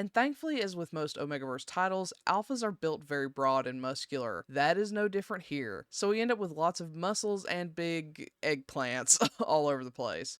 And thankfully, as with most Omegaverse titles, alphas are built very broad and muscular. That is no different here. So we end up with lots of muscles and big eggplants all over the place.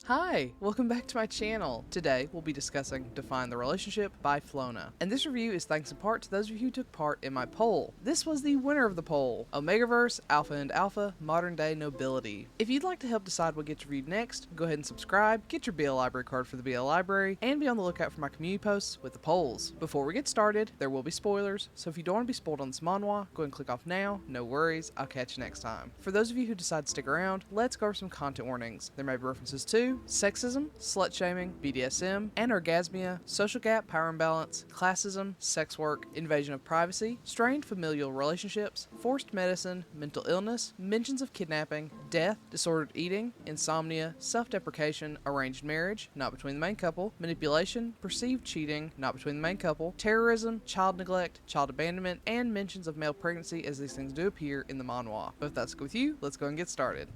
Hi, welcome back to my channel. Today, we'll be discussing Define the Relationship by Flona. And this review is thanks in part to those of you who took part in my poll. This was the winner of the poll, Omegaverse, Alpha and Alpha, Modern Day Nobility. If you'd like to help decide what gets reviewed next, go ahead and subscribe, get your BL Library card for the BL Library, and be on the lookout for my community posts with the polls. Before we get started, there will be spoilers, so if you don't want to be spoiled on this manhwa, go ahead and click off now. No worries, I'll catch you next time. For those of you who decide to stick around, let's go over some content warnings. There may be references to sexism, slut-shaming, BDSM, anorgasmia, social gap, power imbalance, classism, sex work, invasion of privacy, strained familial relationships, forced medicine, mental illness, mentions of kidnapping, death, disordered eating, insomnia, self-deprecation, arranged marriage, not between the main couple, manipulation, perceived cheating, not between the main couple, terrorism, child neglect, child abandonment, and mentions of male pregnancy, as these things do appear in the manhwa. But if that's good with you, let's go and get started.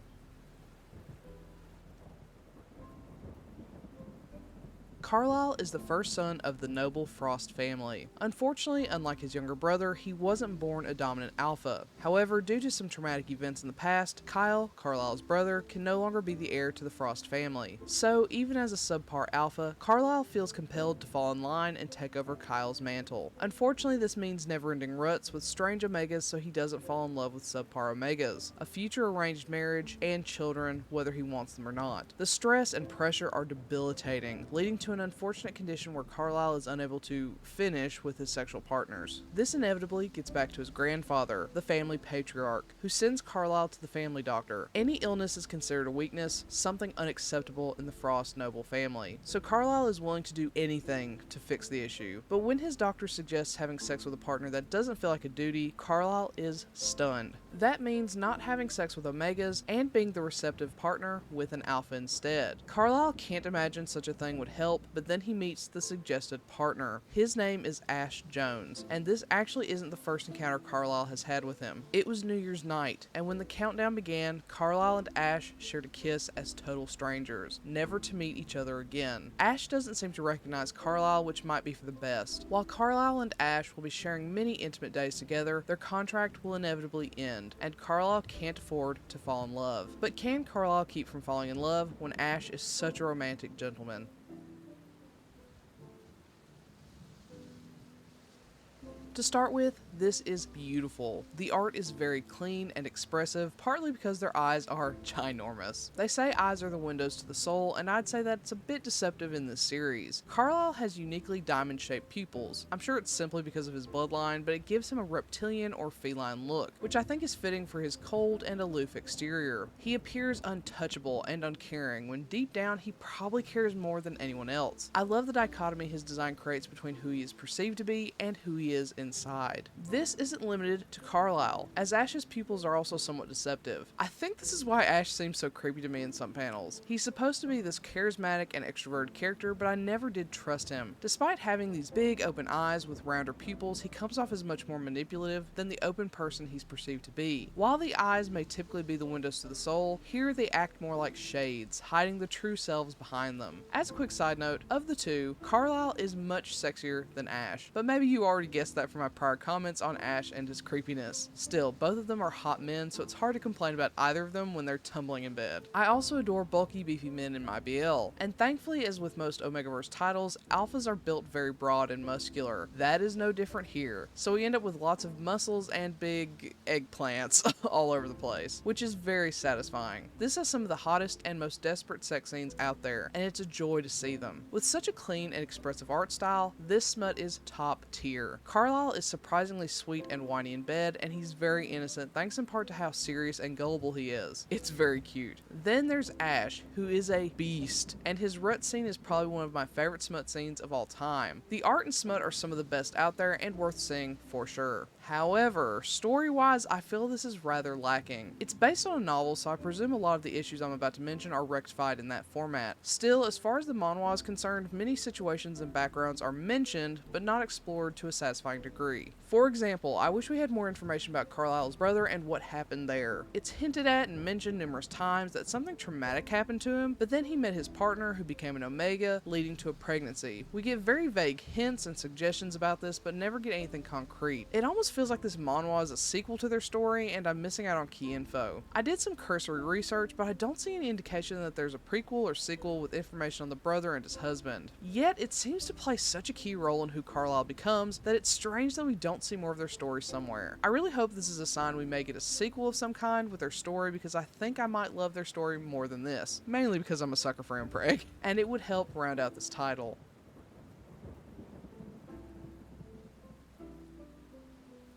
Carlisle is the first son of the noble Frost family. Unfortunately, unlike his younger brother, he wasn't born a dominant alpha. However, due to some traumatic events in the past, Kyle, Carlisle's brother, can no longer be the heir to the Frost family. So, even as a subpar alpha, Carlisle feels compelled to fall in line and take over Kyle's mantle. Unfortunately, this means never-ending ruts with strange omegas so he doesn't fall in love with subpar omegas, a future arranged marriage, and children, whether he wants them or not. The stress and pressure are debilitating, leading to an unfortunate condition where Carlisle is unable to finish with his sexual partners. This inevitably gets back to his grandfather, the family patriarch, who sends Carlisle to the family doctor. Any illness is considered a weakness, something unacceptable in the Frost noble family. So Carlisle is willing to do anything to fix the issue. But when his doctor suggests having sex with a partner that doesn't feel like a duty, Carlisle is stunned. That means not having sex with omegas and being the receptive partner with an alpha instead. Carlisle can't imagine such a thing would help, but then he meets the suggested partner. His name is Ash Jones, and this actually isn't the first encounter Carlisle has had with him. It was New Year's night, and when the countdown began, Carlisle and Ash shared a kiss as total strangers, never to meet each other again. Ash doesn't seem to recognize Carlisle, which might be for the best. While Carlisle and Ash will be sharing many intimate days together, their contract will inevitably end, and Carlisle can't afford to fall in love. But can Carlisle keep from falling in love when Ash is such a romantic gentleman? To start with, this is beautiful. The art is very clean and expressive, partly because their eyes are ginormous. They say eyes are the windows to the soul, and I'd say that's a bit deceptive in this series. Carlisle has uniquely diamond-shaped pupils. I'm sure it's simply because of his bloodline, but it gives him a reptilian or feline look, which I think is fitting for his cold and aloof exterior. He appears untouchable and uncaring, when deep down he probably cares more than anyone else. I love the dichotomy his design creates between who he is perceived to be and who he is inside. This isn't limited to Carlisle, as Ash's pupils are also somewhat deceptive. I think this is why Ash seems so creepy to me in some panels. He's supposed to be this charismatic and extroverted character, but I never did trust him. Despite having these big open eyes with rounder pupils, he comes off as much more manipulative than the open person he's perceived to be. While the eyes may typically be the windows to the soul, here they act more like shades, hiding the true selves behind them. As a quick side note, of the two, Carlisle is much sexier than Ash, but maybe you already guessed that from my prior comments on Ash and his creepiness. Still, both of them are hot men, so it's hard to complain about either of them when they're tumbling in bed. I also adore bulky, beefy men in my BL, and thankfully, as with most Omegaverse titles, alphas are built very broad and muscular. That is no different here. So we end up with lots of muscles and big eggplants all over the place, which is very satisfying. This has some of the hottest and most desperate sex scenes out there, and it's a joy to see them. With such a clean and expressive art style, this smut is top tier. Carlisle is surprisingly sweet and whiny in bed, and he's very innocent thanks in part to how serious and gullible he is. It's very cute. Then there's Ash, who is a beast, and his rut scene is probably one of my favorite smut scenes of all time. The art and smut are some of the best out there and worth seeing for sure. However, story-wise, I feel this is rather lacking. It's based on a novel, so I presume a lot of the issues I'm about to mention are rectified in that format. Still, as far as the manhwa is concerned, many situations and backgrounds are mentioned, but not explored to a satisfying degree. For example, I wish we had more information about Carlisle's brother and what happened there. It's hinted at and mentioned numerous times that something traumatic happened to him, but then he met his partner who became an omega, leading to a pregnancy. We get very vague hints and suggestions about this, but never get anything concrete. It almost feels like this manhwa is a sequel to their story, and I'm missing out on key info. I did some cursory research, but I don't see any indication that there's a prequel or sequel with information on the brother and his husband. Yet, it seems to play such a key role in who Carlisle becomes that it's strange that we don't see more of their story somewhere. I really hope this is a sign we may get a sequel of some kind with their story, because I think I might love their story more than this, mainly because I'm a sucker for impreg, and it would help round out this title.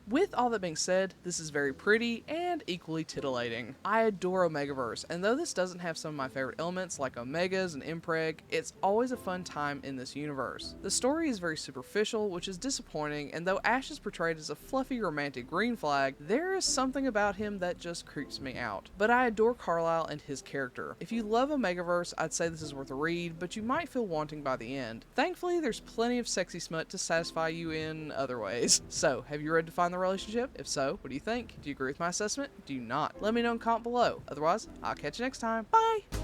With all that being said, this is very pretty and equally titillating. I adore Omegaverse, and though this doesn't have some of my favorite elements like Omegas and Impreg, it's always a fun time in this universe. The story is very superficial, which is disappointing, and though Ash is portrayed as a fluffy romantic green flag, there is something about him that just creeps me out. But I adore Carlisle and his character. If you love Omegaverse, I'd say this is worth a read, but you might feel wanting by the end. Thankfully, there's plenty of sexy smut to satisfy you in other ways. So, have you read to find the relationship? If so, what do you think? Do you agree with my assessment? Do you not? Let me know in comment below. Otherwise, I'll catch you next time. Bye!